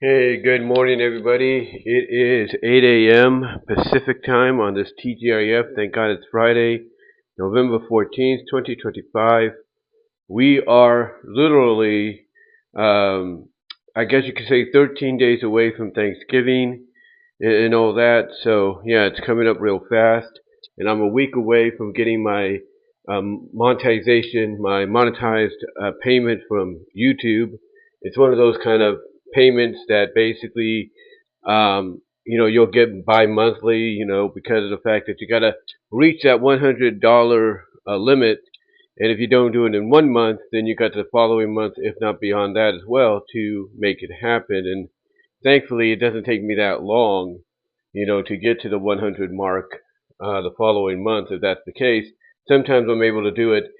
Hey, good morning, everybody. It is 8 a.m. Pacific time on this TGIF. Thank God it's Friday, November 14th, 2025. We are literally, I guess you could say 13 days away from Thanksgiving and all that. So, yeah, it's coming up real fast. And I'm a week away from getting my monetization, my monetized payment from YouTube. It's one of those kind of payments that basically, you'll get bi-monthly, because of the fact that you got to reach that $100 limit. And if you don't do it in 1 month, then you got the following month, if not beyond that as well, to make it happen. And thankfully, it doesn't take me that long, to get to the 100 mark the following month, if that's the case. Sometimes I'm able to do it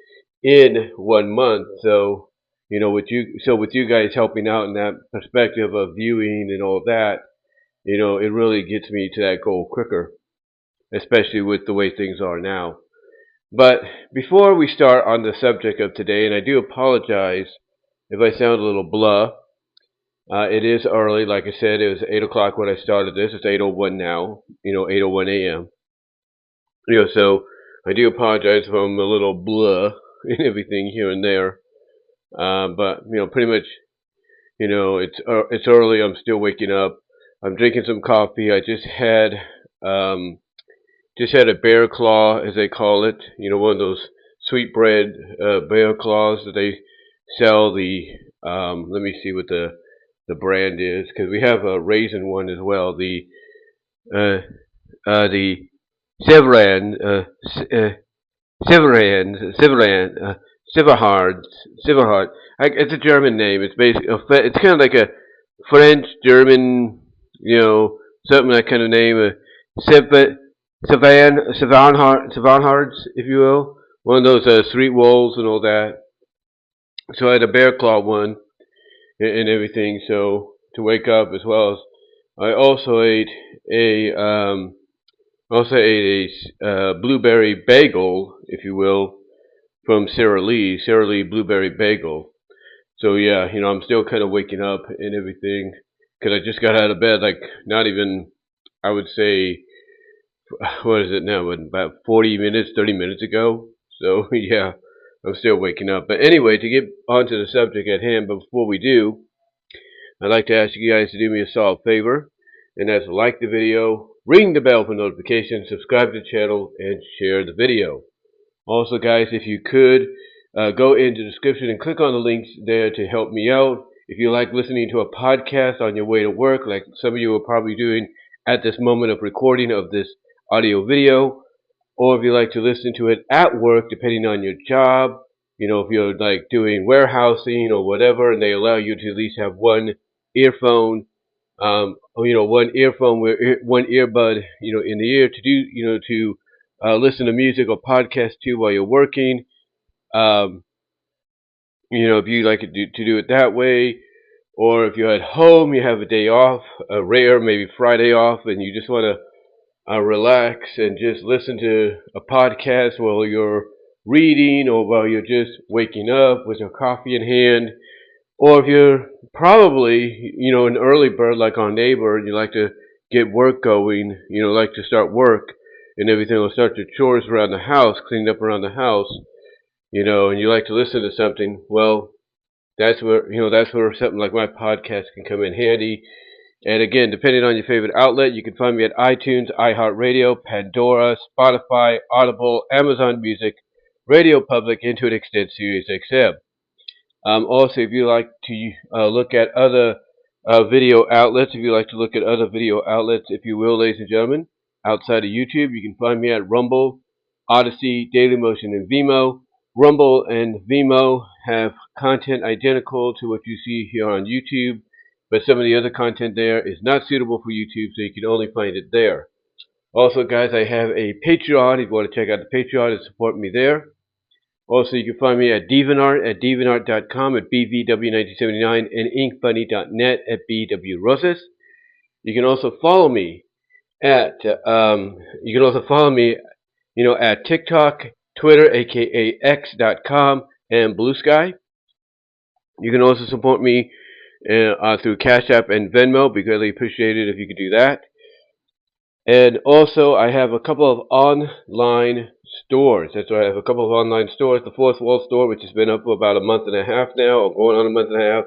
in 1 month. So, with you guys helping out in that perspective of viewing and all that, it really gets me to that goal quicker, especially with the way things are now. But before we start on the subject of today, and I do apologize if I sound a little blah. It is early, like I said. It was 8 o'clock when I started this. It's 8:01 now. 8:01 a.m. So I do apologize if I'm a little blah and everything here and there. But pretty much, it's early. I'm still waking up. I'm drinking some coffee. I just had a bear claw, as they call it. One of those sweetbread bear claws that they sell. Let me see what the brand is, because we have a raisin one as well. Uh, the Severan, Severan, Severhard, Severhard. It's a German name. It's basically it's kind of like a French German, something that kind of name. Savanhards, if you will. One of those street wolves and all that. So I had a bear claw one and everything. So to wake up, as well as I a also ate a blueberry bagel, if you will, from Sara Lee blueberry bagel. So yeah, I'm still kind of waking up and everything, because I just got out of bed, like, not even, I would say, what is it now? About 40 minutes, 30 minutes ago. So yeah, I'm still waking up. But anyway, to get onto the subject at hand, but before we do, I'd like to ask you guys to do me a solid favor, and that's like the video, ring the bell for notifications, subscribe to the channel, and share the video. Also, guys, if you could, go into the description and click on the links there to help me out. If you like listening to a podcast on your way to work, like some of you are probably doing at this moment of recording of this audio video, or if you like to listen to it at work, depending on your job, if you're like doing warehousing or whatever, and they allow you to at least have one earphone, one earphone, one earbud, in the ear to do, to listen to music or podcast to while you're working. Um, if you like to do it that way, or if you're at home, you have a day off, a rare maybe Friday off, and you just want to relax and just listen to a podcast while you're reading or while you're just waking up with your coffee in hand. Or if you're probably, an early bird like our neighbor, and you like to get work going, like to start work and everything, or start your chores around the house, cleaning up around the house, and you like to listen to something, well, that's where something like my podcast can come in handy. And again, depending on your favorite outlet, you can find me at iTunes, iHeartRadio, Pandora, Spotify, Audible, Amazon Music, Radio Public, and to an extent, Sirius XM. Also, if you like to look at other video outlets, if you will, ladies and gentlemen, outside of YouTube, you can find me at Rumble, Odyssey, Dailymotion, and Vimeo. Rumble and Vimeo have content identical to what you see here on YouTube, but some of the other content there is not suitable for YouTube, so you can only find it there. Also, guys, I have a Patreon. If you want to check out the Patreon and support me there. Also, you can find me at DeviantArt at DeviantArt.com, at BVW1979, and InkBunny.net at BWRosas. You can also follow me at at TikTok, Twitter, aka X.com, and Blue Sky. You can also support me through Cash App and Venmo. Be greatly appreciated if you could do that. And also, I have a couple of online stores. That's right, I have a couple of online stores. The Fourth Wall store, which has been up for about a month and a half now, or going on a month and a half.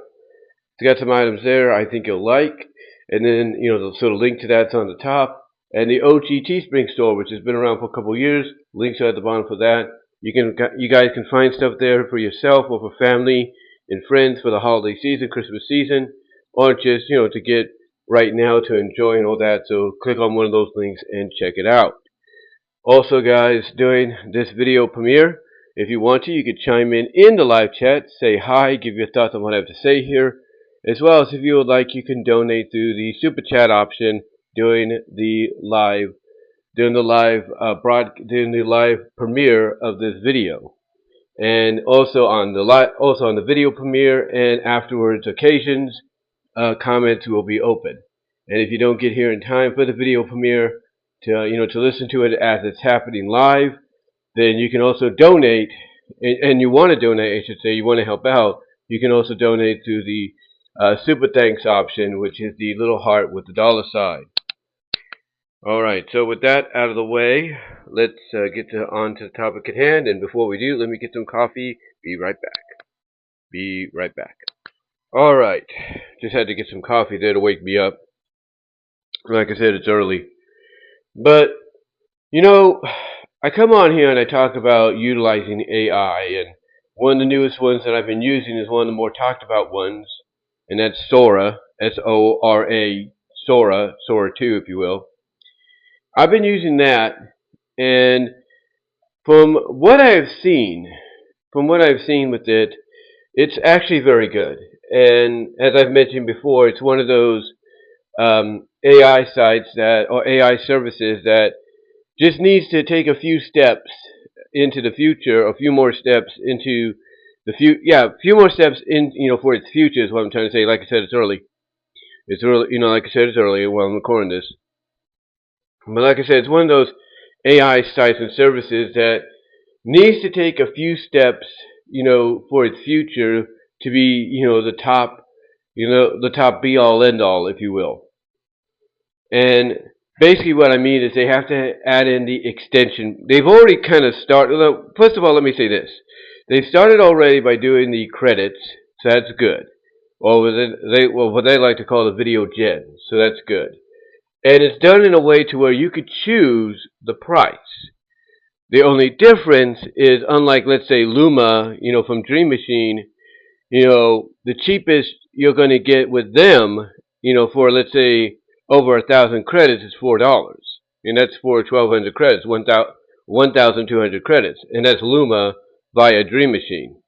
It's got some items there I think you'll like. And then, the sort of link to that's on the top. And the OG Teespring store, which has been around for a couple of years, links are at the bottom for that. You guys can find stuff there for yourself or for family and friends for the holiday season, Christmas season, or just, to get right now to enjoy and all that. So click on one of those links and check it out. Also, guys, during this video premiere, if you want to, you could chime in the live chat, say hi, give your thoughts on what I have to say here, as well as if you would like, you can donate through the super chat option during the live premiere of this video, and also on the video premiere and afterwards occasions, comments will be open. And if you don't get here in time for the video premiere to listen to it as it's happening live, then you can also donate, and you want to donate, I should say, you want to help out, you can also donate through the super thanks option, which is the little heart with the dollar sign. Alright, so with that out of the way, let's get on to the topic at hand. And before we do, let me get some coffee. Be right back. Alright, just had to get some coffee there to wake me up. Like I said, it's early. But, I come on here and I talk about utilizing AI, and one of the newest ones that I've been using is one of the more talked about ones, and that's Sora, S-O-R-A, Sora 2, if you will. I've been using that, and from what I've seen with it, it's actually very good. And as I've mentioned before, it's one of those AI sites or AI services that just needs to take a few steps into the future, a few more steps into the a few more steps in, for its future is what I'm trying to say. Like I said, it's early. Like I said, it's early while I'm recording this. But like I said, it's one of those AI sites and services that needs to take a few steps, for its future to be, the top be all end all, if you will. And basically what I mean is they have to add in the extension. They've already kind of started. First of all, let me say this. They've started already by doing the credits, so that's good. Or what they like to call the video gen, so that's good. And it's done in a way to where you could choose the price. The only difference is, unlike, let's say, Luma, from Dream Machine, the cheapest you're going to get with them, for, let's say, over 1,000 credits is $4. And that's for 1,200 credits, 1,200 credits. And that's Luma via Dream Machine.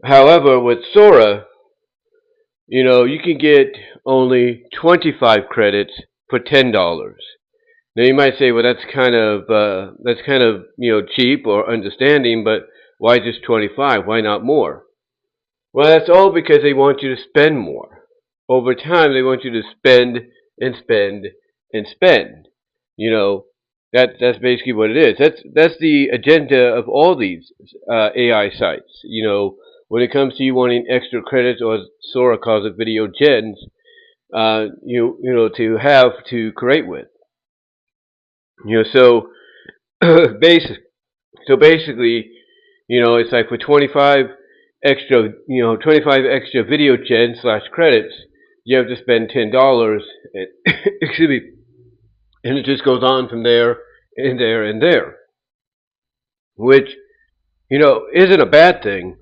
However, with Sora, you can get only 25 credits for $10. Now you might say, well, that's kind of cheap or understanding, but why just 25? Why not more? Well, that's all because they want you to spend more. Over time, they want you to spend and spend and spend. That's basically what it is. That's the agenda of all these AI sites. When it comes to you wanting extra credits, or as Sora calls it, video gens, to have to create with. So basically, it's like for 25 extra video gens / credits, you have to spend $10. And, excuse me, and it just goes on from there and there and there, which isn't a bad thing.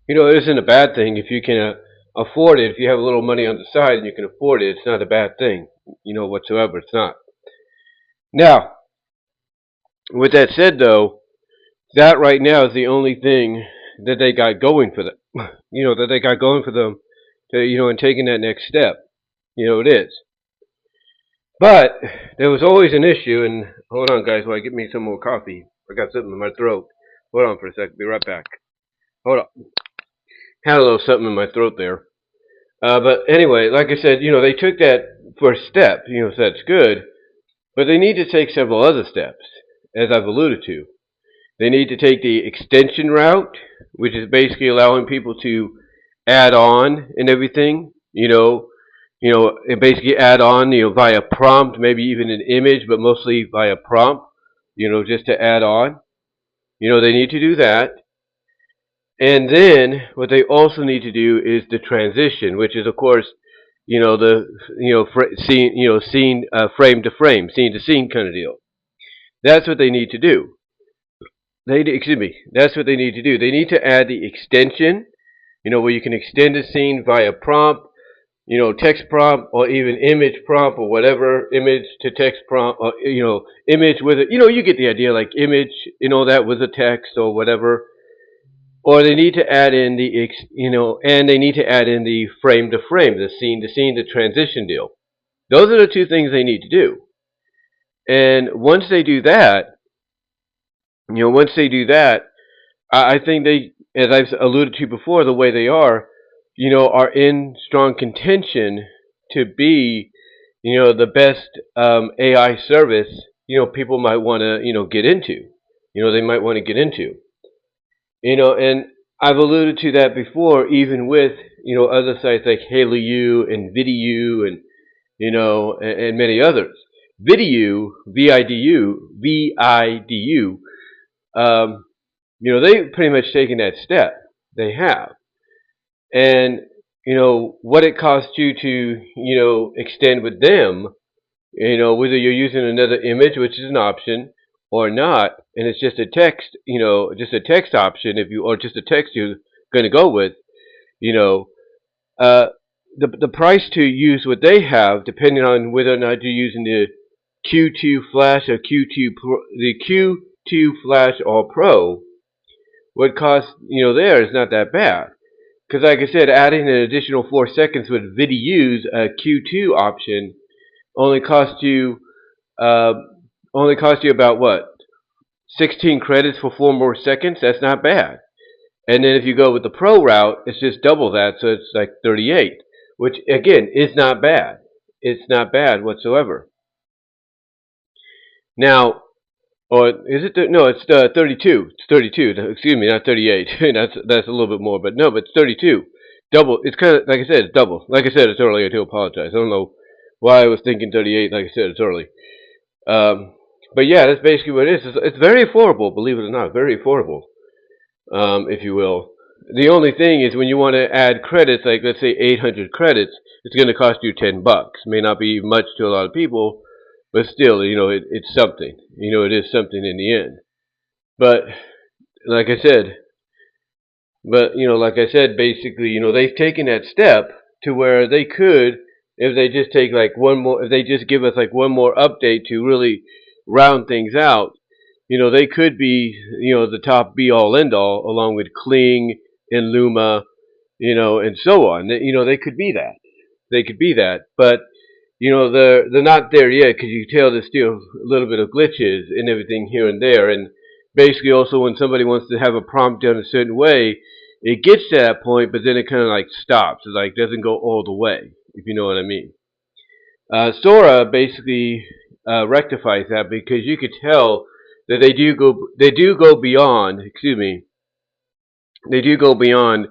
It isn't a bad thing if you can afford it. If you have a little money on the side and you can afford it, it's not a bad thing, whatsoever. It's not. Now, with that said, though, that right now is the only thing that they got going for them. That they got going for them, in taking that next step. It is. But there was always an issue, and hold on, guys, while I get me some more coffee. I got something in my throat. Hold on for a second. Be right back. Hold on. Had a little something in my throat there. But anyway, like I said, they took that first step, so that's good. But they need to take several other steps, as I've alluded to. They need to take the extension route, which is basically allowing people to add on and everything, and basically add on, via prompt, maybe even an image, but mostly via prompt, just to add on. They need to do that. And then what they also need to do is the transition, which is, of course, the scene, scene, frame to frame, scene to scene kind of deal. That's what they need to do. Excuse me. That's what they need to do. They need to add the extension, where you can extend a scene via prompt, text prompt, or even image prompt, or whatever, image to text prompt, or, image with it. You get the idea, like image, that with a text or whatever. Or they need to add in and they need to add in the frame to frame, the scene to scene, the transition deal. Those are the two things they need to do. And once they do that, I think they, as I've alluded to before, the way they are in strong contention to be, the best AI service, people might want to, get into. They might want to get into. And I've alluded to that before, even with, other sites like HaloU and VidU and, and many others. VidU, VIDU, they've pretty much taken that step. They have. And, what it costs you to, extend with them, whether you're using another image, which is an option, or not, and it's just a text, just a text option, or just a text you're going to go with, uh, the price to use what they have, depending on whether or not you're using the Q2 Flash or the Q2 Flash or Pro, what costs, there is not that bad. Because like I said, adding an additional 4 seconds with VidU's Q2 option only costs you about what, 16 credits for 4 more seconds. That's not bad. And then if you go with the Pro route, it's just double that, so it's like 38, which again is not bad. It's not bad whatsoever. Now, or is it? No, it's 32. It's 32. Excuse me, not 38. that's a little bit more, but no, but it's 32. Double. It's kind of like I said, it's double. Like I said, it's early. I do apologize. I don't know why I was thinking 38. Like I said, it's early. But yeah, that's basically what it is. It's very affordable, believe it or not, very affordable, if you will. The only thing is when you want to add credits, like let's say 800 credits, it's going to cost you $10. May not be much to a lot of people, but still, it's something. It is something in the end. But like I said, basically, they've taken that step to where they could, if they just take like one more, if they just give us like one more update to really round things out, they could be, the top be all end all, along with Kling and Luma, and so on. They could be that. They could be that, but they're not there yet, because you can tell there's still a little bit of glitches and everything here and there. And basically, also when somebody wants to have a prompt done a certain way, it gets to that point, but then it kind of like stops. It like doesn't go all the way, if you know what I mean. Sora basically rectifies that, because you could tell that they do go beyond. Excuse me. They do go beyond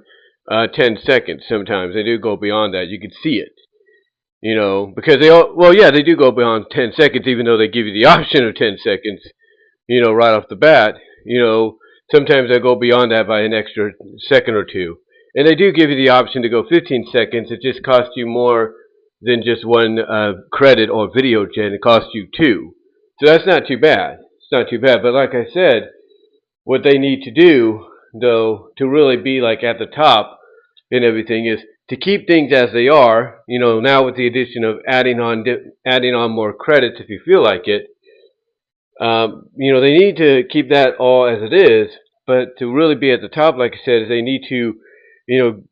10 seconds sometimes. They do go beyond that. You can see it. Because they do go beyond 10 seconds, even though they give you the option of 10 seconds, right off the bat. Sometimes they go beyond that by an extra second or two. And they do give you the option to go 15 seconds. It just costs you more than just one credit or video gen. It costs you 2. So that's not too bad. It's not too bad. But like I said, what they need to do, though, to really be like at the top and everything, is to keep things as they are. Now with the addition of adding on more credits if you feel like it. They need to keep that all as it is, but to really be at the top, like I said, is they need to,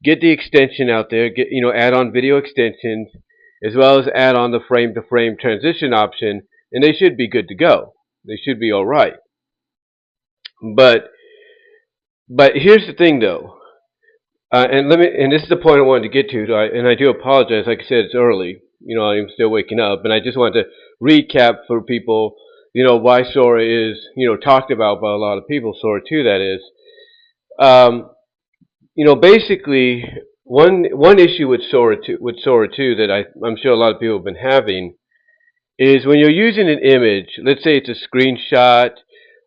get the extension out there, add on video extensions, as well as add on the frame-to-frame transition option, and they should be good to go. They should be all right. But here's the thing, though, and this is the point I wanted to get to, and I do apologize. Like I said, it's early. I'm still waking up, and I just wanted to recap for people, why Sora is, talked about by a lot of people. Sora 2, that is. Basically, one issue with Sora 2 that I'm sure a lot of people have been having is when you're using an image. Let's say it's a screenshot,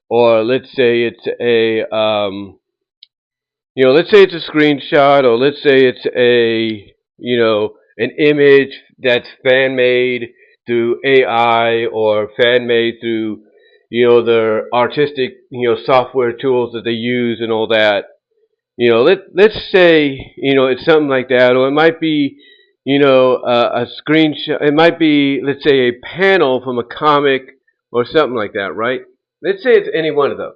or let's say it's a let's say it's a screenshot, or let's say it's a an image that's fan made through AI, or fan made through their artistic software tools that they use and all that. Let's say it's something like that, or it might be a screenshot. It might be, let's say, a panel from a comic or something like that, right? Let's say it's any one of those.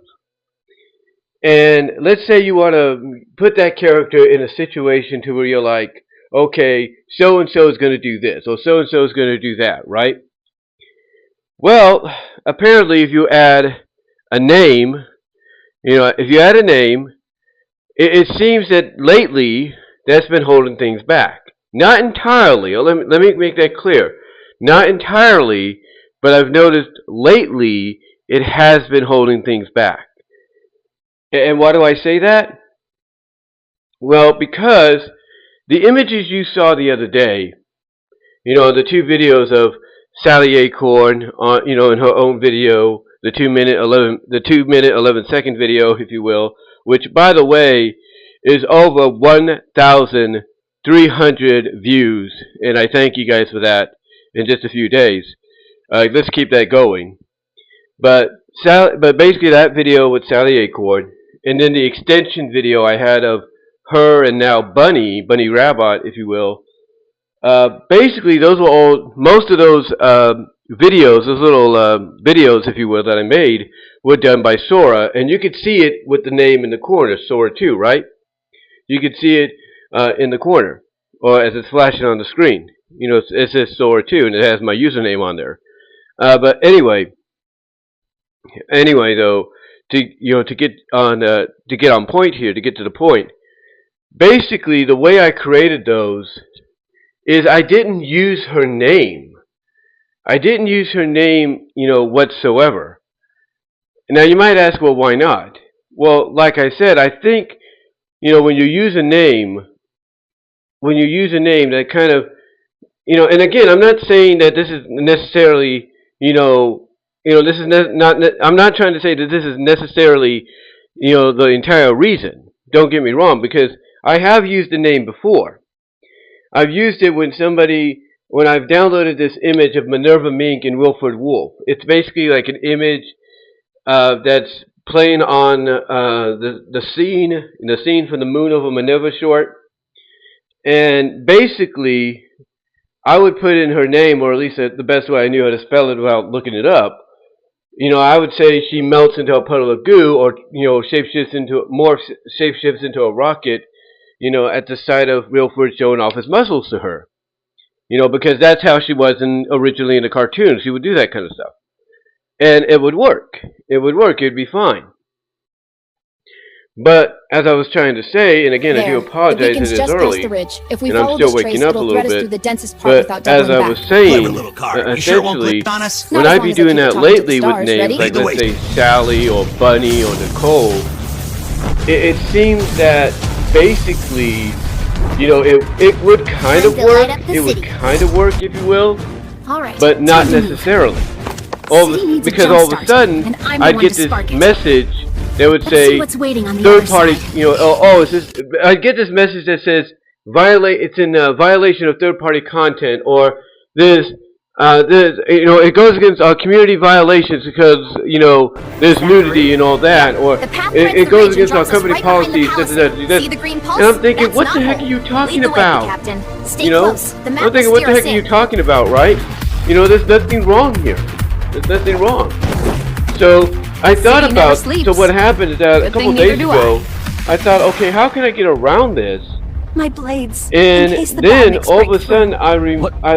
And let's say you want to put that character in a situation to where you're like, okay, so and so is going to do this, or so and so is going to do that, right? Well, apparently, if you add a name, it seems that lately that's been holding things back. Not entirely. Let me make that clear. Not entirely, but I've noticed lately it has been holding things back. And why do I say that? Well, because the images you saw the other day, the two videos of Sally Acorn, in her own video, the 2 minute 11 second video, if you will, which, by the way, is over 1,300 views, and I thank you guys for that in just a few days. Let's keep that going. But basically that video with Sally Acorn, and then the extension video I had of her and now Bunny Rabbit, if you will. Basically, those were all. Most of those videos, those little videos, if you will, that I made, were done by Sora, and you could see it with the name in the corner, Sora 2, right? You could see it in the corner, or as it's flashing on the screen. It says Sora 2, and it has my username on there. But anyway, though, to get on point here, to get to the point. Basically, the way I created those is I didn't use her name. I didn't use her name, whatsoever. Now you might ask, well, why not? Well, like I said, I think, when you use a name, that kind of, and again, I'm not saying that this is necessarily, this is not. I'm not trying to say that this is necessarily, the entire reason. Don't get me wrong, because I have used the name before. I've used it when I've downloaded this image of Minerva Mink and Wilford Wolf. It's basically like an image that's playing on the scene from the Moon Over Minerva short. And basically, I would put in her name, or at least the best way I knew how to spell it without looking it up. I would say she melts into a puddle of goo, or shapeshifts into a rocket. At the sight of Wilford showing off his muscles to her. Because that's how she was originally in the cartoon. She would do that kind of stuff. And it would work. It would be fine. But, as I was trying to say, and again, I do apologize, it is early, and I'm still waking up a little bit, but as I was saying, essentially, when I be doing that lately with names, like let's say Sally, or Bunny, or Nicole, it seems that basically, it would kind of work. It would kind of work, if you will, but not necessarily. Because all of a sudden, I'd get this message that would say third party. I'd get this message that says it's in violation of third party content, or it goes against our community violations because there's nudity and all that, or it goes against our company policies. And I'm thinking, what the heck are you talking about? I'm thinking, what the heck are you talking about, right? There's nothing wrong here. There's nothing wrong. So I thought about. So what happened is that a couple days ago, I thought, okay, how can I get around this? My blades. And then all of a sudden, I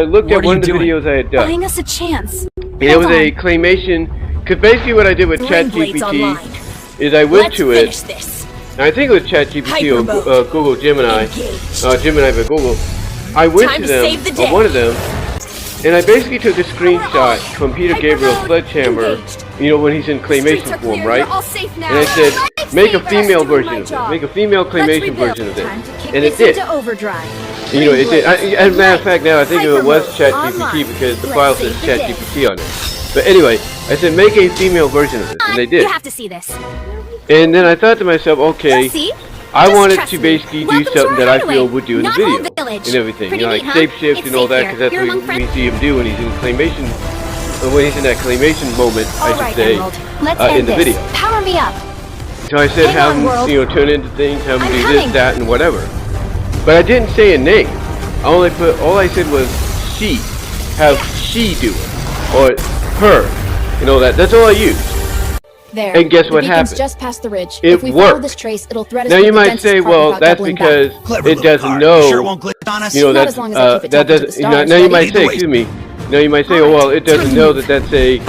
looked at one of the videos I had done. Buying us a chance. And it was a claymation. Because basically, what I did with ChatGPT is I went to it. And I think it was ChatGPT or Google Gemini. Gemini by Google. I went to them, or one of them, and I basically took a screenshot from Peter Gabriel's Sledgehammer. When he's in claymation form, right? And I said, make a female version of it. Make a female claymation version of it. And it did. You know, it did. As a matter of fact, now I think it was ChatGPT because the file says ChatGPT on it. But anyway, I said make a female version of this, and they did. You have to see this. And then I thought to myself, okay, I wanted to basically do something that I feel would do in the video and everything. You know, like shapeshift and all that, because that's what we see him do when he's in claymation, when he's in that claymation moment, I should say, in the video. Power me up. So I said have him, you know, turn into things, have him do this, that, and whatever. But I didn't say a name. All I said was she. Have she do it. Or her. You know that. That's all I used. There. And guess what happened? Just past the ridge. It if we follow worked. this trace, it'll thread us now with you the might densest say, part well, without that's doubling because back. it doesn't know. Sure won't glitch on us. You know, Not as long as I keep it that talking to does. the Now stars, you but might either say, way. excuse me. Now you might say, oh, well, it doesn't know that that's a,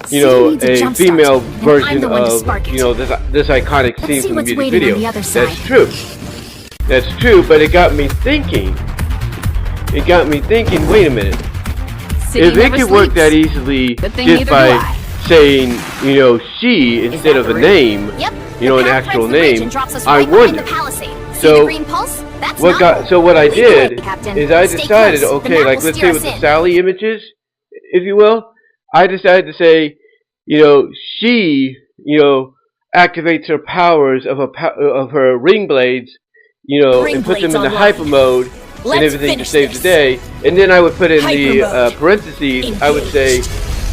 you know, a female version of, you know, this iconic scene from the music video. That's true. That's true, but it got me thinking. It got me thinking. Wait a minute. If it could work that easily just by saying, you know, she instead of a name, you know, an actual name, I wouldn't. So what I did is I decided, okay, like let's say with the Sally images, if you will, I decided to say, you know, she, you know, activates her powers of her ring blades, you know, and puts them in the hyper mode and everything to save the day. And then I would put in the parentheses, I would say,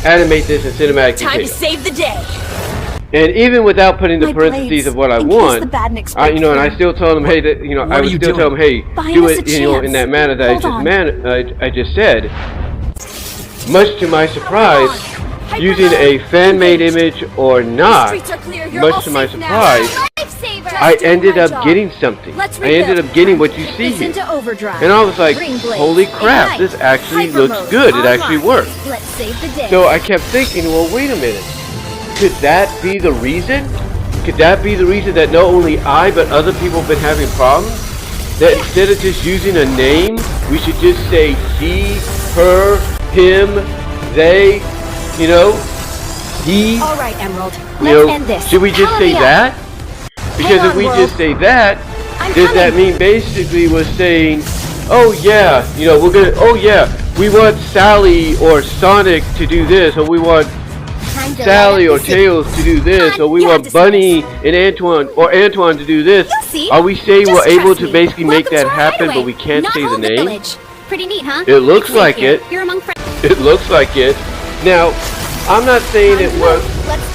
animate this in cinematic detail. Time to save the day. And even without putting the parentheses of what I want, you know, and I still told him, hey, that, you know, I would still tell him, hey, do it, you know, in that manner that I just said. Much to my surprise, using a fan-made image or not, much to my surprise, I ended up getting something. I ended up getting what you see here. And I was like, holy crap, this actually looks good. It actually works. So I kept thinking, well, wait a minute. Could that be the reason? Could that be the reason that not only I, but other people have been having problems? That instead of just using a name, we should just say she, her, him, they, you know, he. All right, Emerald. You know, should we just say that? Because if we just say that, does that mean basically we're saying, oh yeah, you know, we're gonna, oh yeah, we want Sally or Sonic to do this, or we want Sally or Tails to do this, or we want Bunny and Antoine or Antoine to do this. Are we saying we're able to basically make that happen, but we can't say the name? Pretty neat, huh? It looks like it. It looks like it. Now, I'm not saying it works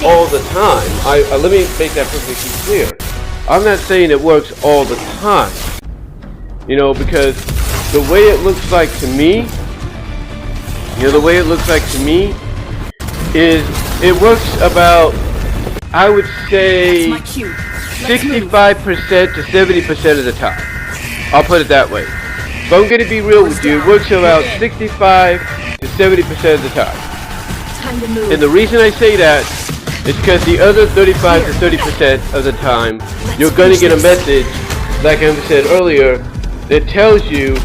all the time. Let me make that perfectly clear. I'm not saying it works all the time. You know, because the way it looks like to me, you know, the way it looks like to me is it works about, I would say, 65% to 70% of the time. I'll put it that way. If I'm going to be real with you, it works about 65 to 70% of the time. And the reason I say that is because the other 35 to 30% of the time, you're going to get a message, like I said earlier, that tells you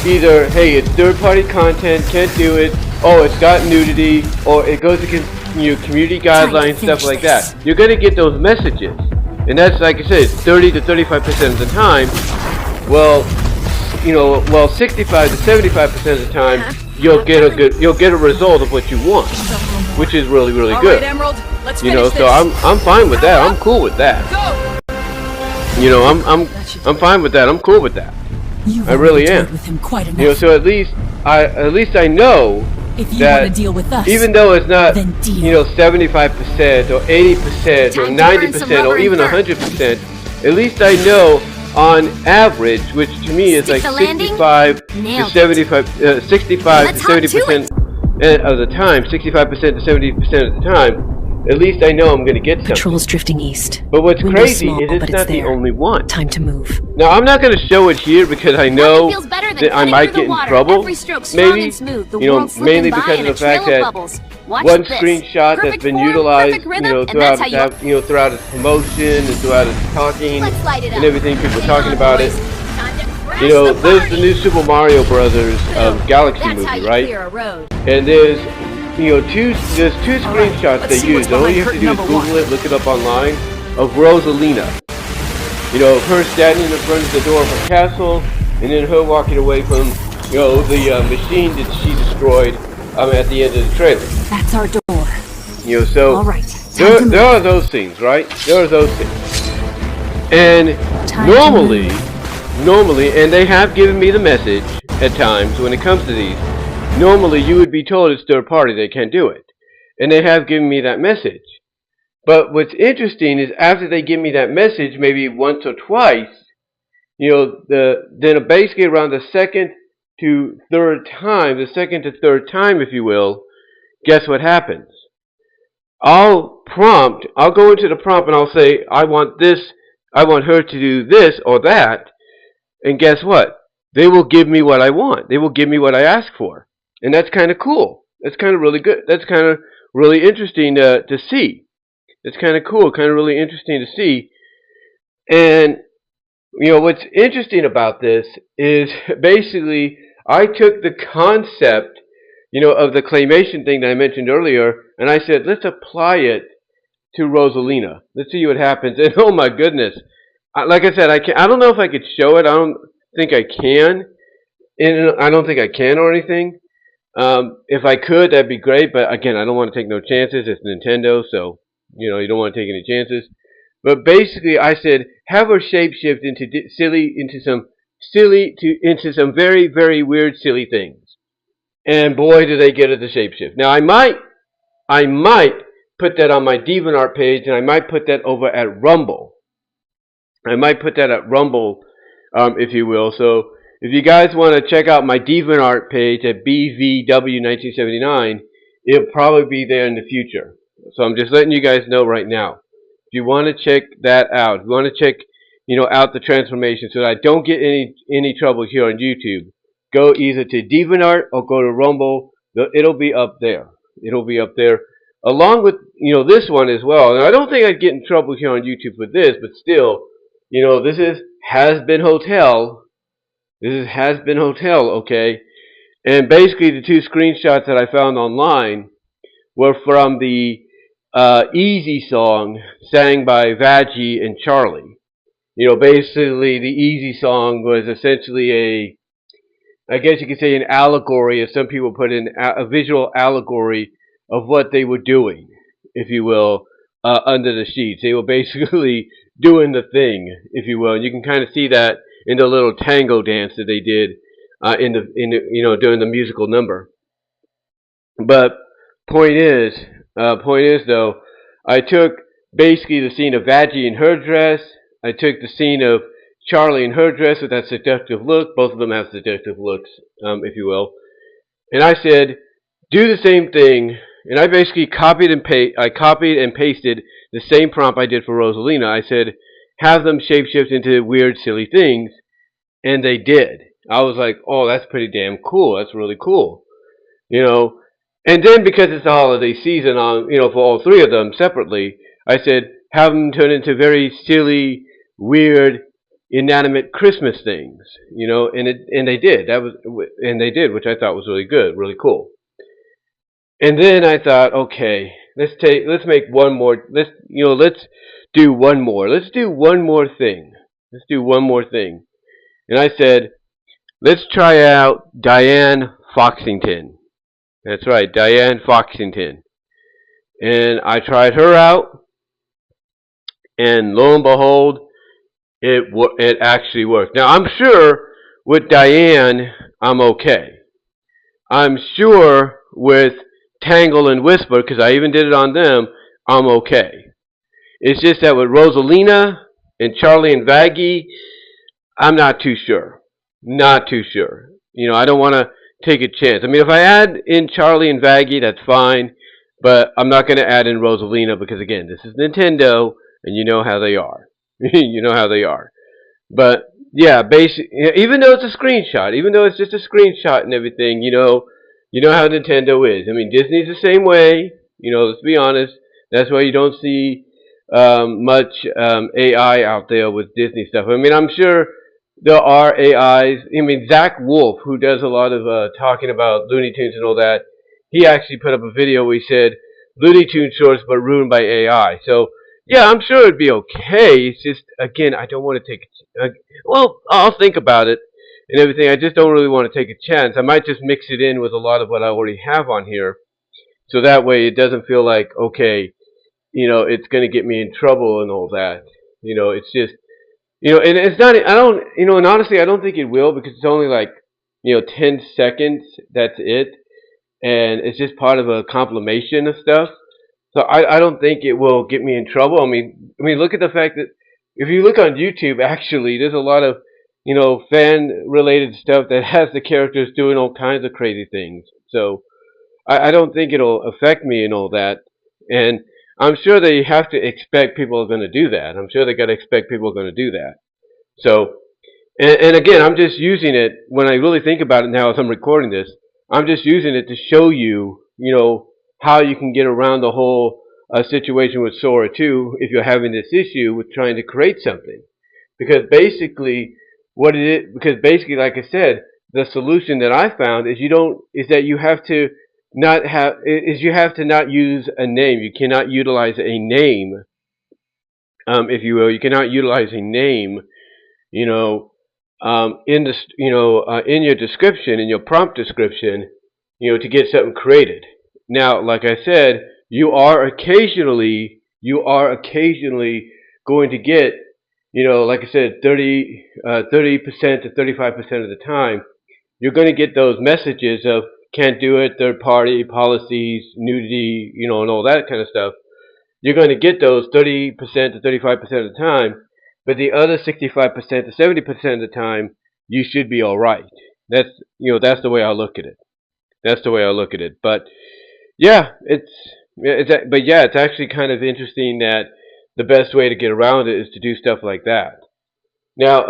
either, hey, it's third-party content, can't do it, oh, it's got nudity, or it goes against, you know, community guidelines, stuff like that. You're going to get those messages. And that's, like I said, 30 to 35% of the time. Well, you know, well, 65 to 75% of the time, you'll get a result of what you want, which is really, really good. You know, so I'm fine with that. I'm cool with that. You know, I'm fine with that. I'm cool with that. I really am. You know, so at least I know that even though it's not, you know, 75% or 80% or 90% or even 100%, at least I know on average, which to me is like 65 to 75, 65 to 70% of the time, 65% to 70% of the time, at least I know I'm going to get something. Patrol's drifting east. But what's crazy is it's not the only one. Time to move. Now, I'm not going to show it here because I know that I might get in trouble. Maybe, you know, mainly because of the fact that one screenshot that's been utilized, you know, throughout its promotion and throughout its talking and everything, people talking about it. You know, there's the new Super Mario Brothers Galaxy movie, right? And there's, you know, there's two screenshots they use. All you have to do is Google it, look it up online. of Rosalina. You know, of her standing in front of the door of her castle, and then her walking away from, you know, the machine that she destroyed at the end of the trailer. That's our door. You know, so All right. there are those things, right? There are those things. And normally, and they have given me the message at times when it comes to these, normally you would be told it's third party, they can't do it. And they have given me that message. But what's interesting is after they give me that message, maybe once or twice, you know, then basically around the second to third time, if you will, guess what happens? I'll go into the prompt and I'll say, I want her to do this or that, and guess what? They will give me what I want. They will give me what I ask for. And that's kind of cool. That's kind of really good. That's kind of really interesting to see. It's kind of cool, kind of really interesting to see. And, you know, what's interesting about this is basically I took the concept, you know, of the claymation thing that I mentioned earlier, and I said, let's apply it to Rosalina. Let's see what happens. And oh my goodness. Like I said, I don't know if I could show it. I don't think I can. And I don't think I can or anything. If I could, that'd be great. But again, I don't want to take no chances. It's Nintendo, so you know you don't want to take any chances. But basically, I said have her shapeshift into some very, very weird, silly things. And boy, do they get it to shapeshift. Now, I might put that on my DeviantArt page, and I might put that over at Rumble. If you will. So if you guys want to check out my DeviantArt page at BVW1979, it'll probably be there in the future. So I'm just letting you guys know right now. If you want to check that out, if you want to check, you know, out the transformation so that I don't get any trouble here on YouTube, go either to DeviantArt or go to Rumble. It'll be up there. It'll be up there along with, you know, this one as well. And I don't think I'd get in trouble here on YouTube with this, but still, you know, this is Has Been Hotel. This is Has Been Hotel, okay? And basically the two screenshots that I found online were from the Easy song sang by Vaggie and Charlie. You know, basically the Easy song was essentially I guess you could say an allegory, as some people put in, a visual allegory of what they were doing, if you will, under the sheets. They were basically doing the thing, if you will. And you can kind of see that in the little tango dance that they did during the musical number. But point is though, I took basically the scene of Vaggie in her dress. I took the scene of Charlie in her dress with that seductive look. Both of them have seductive looks, if you will. And I said, do the same thing. And I basically copied and pasted the same prompt I did for Rosalina. I said, have them shapeshift into weird, silly things. And they did. I was like, oh, that's pretty damn cool. That's really cool. You know. And then because it's the holiday season for all three of them separately, I said, have them turn into very silly, weird, inanimate Christmas things, you know, and they did. Which I thought was really good, really cool. And then I thought, okay, let's make one more. Let's do one more. Let's do one more thing. And I said, let's try out Diane Foxington. That's right, Diane Foxington. And I tried her out, and lo and behold, it actually worked. Now, I'm sure with Diane, I'm okay. I'm sure with Tangle and Whisper, because I even did it on them, I'm okay. It's just that with Rosalina and Charlie and Vaggie, I'm not too sure. Not too sure. You know, I don't want to take a chance. I mean, if I add in Charlie and Vaggie, that's fine. But I'm not going to add in Rosalina because, again, this is Nintendo, and you know how they are. You know how they are. But, yeah, even though it's a screenshot, even though it's just a screenshot and everything, you know how Nintendo is. I mean, Disney's the same way. You know, let's be honest. That's why you don't see much AI out there with Disney stuff. I mean, I'm sure there are AIs. I mean, Zach Wolf, who does a lot of talking about Looney Tunes and all that, he actually put up a video where he said, Looney Tunes shorts but ruined by AI. So Yeah, I'm sure it'd be okay. It's just, again, I don't want to take. Well, I'll think about it and everything. I just don't really want to take a chance. I might just mix it in with a lot of what I already have on here, so that way it doesn't feel like, okay, it's going to get me in trouble and all that. It's just, and it's not. I don't, and honestly, I don't think it will, because it's only like, 10 seconds. That's it, and it's just part of a compilation of stuff. So I don't think it will get me in trouble. I mean, look at the fact that if you look on YouTube, actually, there's a lot of, fan-related stuff that has the characters doing all kinds of crazy things. So I don't think it'll affect me and all that. And I'm sure they have to expect people are going to do that. I'm sure they got to expect people are going to do that. So, and again, I'm just using it when I really think about it now as I'm recording this. I'm just using it to show you, how you can get around the whole situation with Sora 2 if you're having this issue with trying to create something. Because basically, like I said, the solution that I found is that you have to not use a name. You cannot utilize a name, if you will. You cannot utilize a name, you know, in your description, in your prompt description, to get something created. Now, like I said, you are occasionally going to get, like I said, 30% to 35% of the time, you're going to get those messages of can't do it, third party policies, nudity, and all that kind of stuff. You're going to get those 30% to 35% of the time, but the other 65% to 70% of the time, you should be all right. That's the way I look at it. That's the way I look at it. But yeah, it's actually kind of interesting that the best way to get around it is to do stuff like that. Now,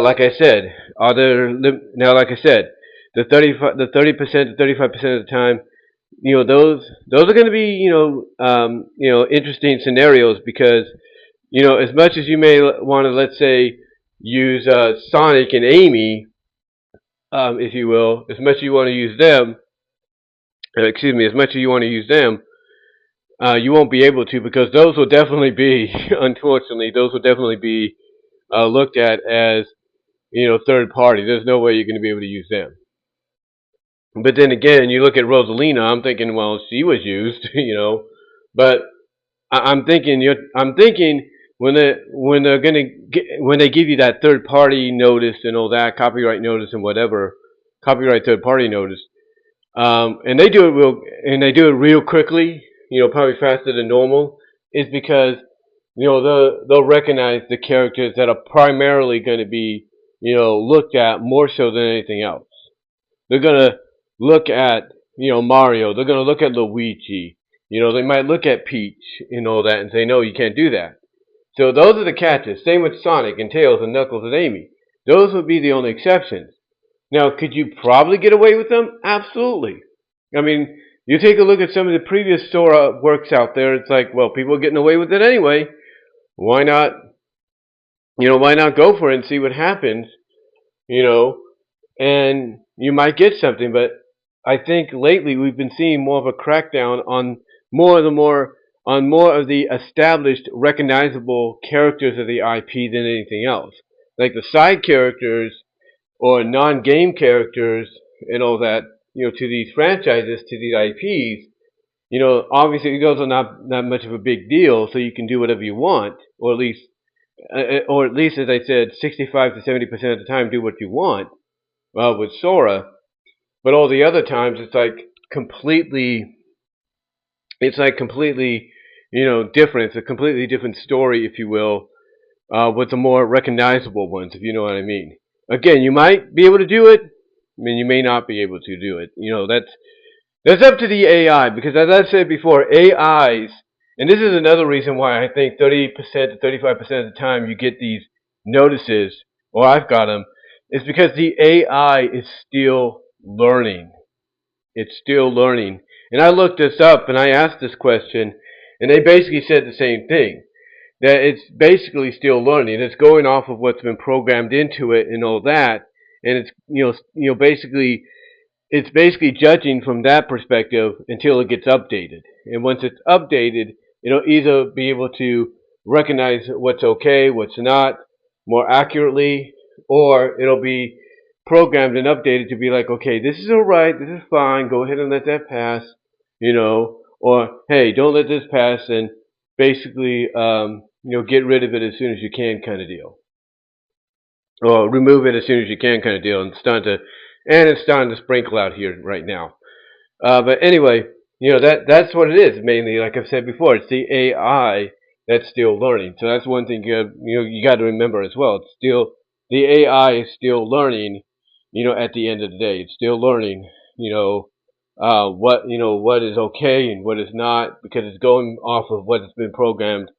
like I said, like I said, the 30% to 35% of the time, those are going to be, interesting scenarios, because, as much as you may want to, let's say, use Sonic and Amy, if you will, as much as you want to use them, as much as you want to use them, you won't be able to, because those will definitely be, unfortunately, looked at as, third party. There's no way you're going to be able to use them. But then again, you look at Rosalina. I'm thinking, well, she was used, But I'm thinking when they give you that third party notice and all that, copyright notice and whatever, copyright third party notice, and they do it real quickly, probably faster than normal, is because they'll recognize the characters that are primarily going to be looked at more so than anything else. They're gonna look at Mario. They're gonna look at Luigi. They might look at Peach and all that and say, no, you can't do that. So those are the catches. Same with Sonic and Tails and Knuckles and Amy. Those would be the only exceptions. Now, could you probably get away with them? Absolutely. I mean, you take a look at some of the previous Sora works out there. It's like, well, people are getting away with it anyway. Why not? Why not go for it and see what happens? And you might get something. But I think lately we've been seeing more of a crackdown on more of the established, recognizable characters of the IP than anything else. Like the side characters or non-game characters and all that, to these franchises, to these IPs, obviously those are not much of a big deal, so you can do whatever you want, or at least, as I said, 65 to 70% of the time, do what you want. With Sora, but all the other times it's completely, different. It's a completely different story, if you will, with the more recognizable ones, if you know what I mean. Again, you might be able to do it. I mean, you may not be able to do it. That's up to the AI, because as I said before, AIs, and this is another reason why I think 30% to 35% of the time you get these notices, or I've got them, is because the AI is still learning. It's still learning. And I looked this up and I asked this question, and they basically said the same thing. That it's basically still learning. It's going off of what's been programmed into it and all that, and it's basically judging from that perspective until it gets updated. And once it's updated, it'll either be able to recognize what's okay, what's not, more accurately, or it'll be programmed and updated to be like, okay, this is alright, this is fine, go ahead and let that pass, or hey, don't let this pass, and basically, get rid of it as soon as you can, kind of deal, or remove it as soon as you can, kind of deal. And it's starting to sprinkle out here right now. But anyway, that's what it is mainly. Like I've said before, it's the AI that's still learning. So that's one thing you got to remember as well. It's still the AI is still learning. At the end of the day, it's still learning. What is okay and what is not, because it's going off of what has been programmed,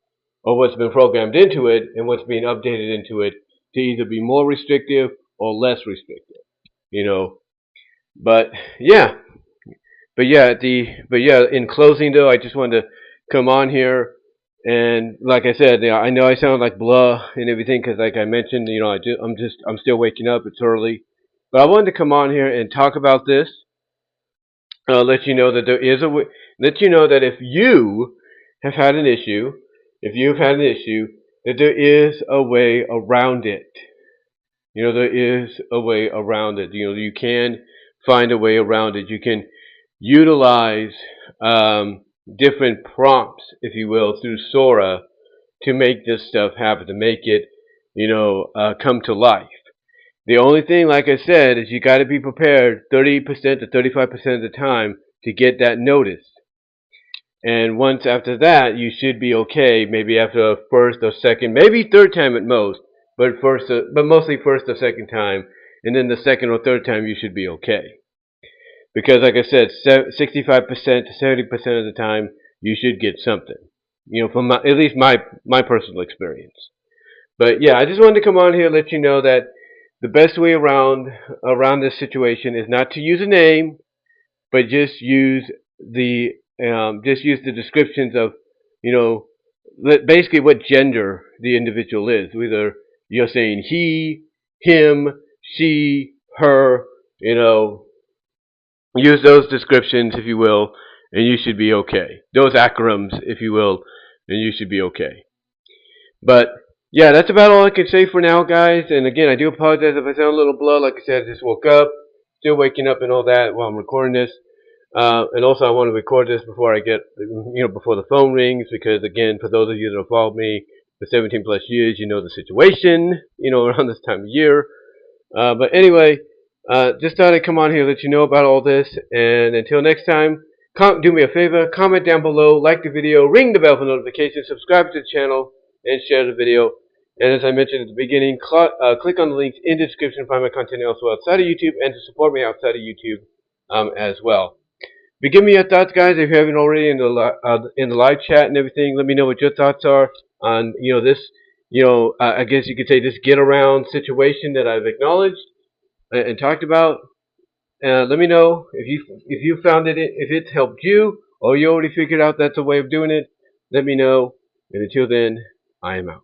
or what's been programmed into it, and what's being updated into it to either be more restrictive or less restrictive. But yeah, in closing though, I just wanted to come on here, and like I said, I know I sound like blah and everything because, like I mentioned, I'm still waking up. It's early, but I wanted to come on here and talk about this. Let you know that there is a way. Let you know that if you have had an issue, that there is a way around it. There is a way around it. You can find a way around it. You can utilize different prompts, if you will, through Sora to make this stuff happen, to make it, come to life. The only thing, like I said, is you got to be prepared 30% to 35% of the time to get that notice. And once after that, you should be okay. Maybe after a first or second, maybe third time at most, but mostly first or second time, and then the second or third time you should be okay. Because, like I said, 65% to 70% of the time you should get something. From at least my personal experience. But yeah, I just wanted to come on here and let you know that the best way around this situation is not to use a name, but just use the descriptions of, basically what gender the individual is. Whether you're saying he, him, she, her, use those descriptions, if you will, and you should be okay. Those acrims, if you will, and you should be okay. But yeah, that's about all I can say for now, guys. And again, I do apologize if I sound a little blah. Like I said, I just woke up, still waking up and all that while I'm recording this. And also, I want to record this before before the phone rings, because again, for those of you that have followed me for 17 plus years, you know the situation, around this time of year. But anyway, just thought I'd come on here and let you know about all this. And until next time, do me a favor, comment down below, like the video, ring the bell for notifications, subscribe to the channel, and share the video. And as I mentioned at the beginning, click on the links in the description to find my content elsewhere outside of YouTube, and to support me outside of YouTube as well. But give me your thoughts, guys, if you haven't already, in the live chat and everything. Let me know what your thoughts are on this. I guess you could say this get around situation that I've acknowledged and talked about. Let me know if you found it, if it's helped you, or you already figured out that's a way of doing it. Let me know. And until then, I am out.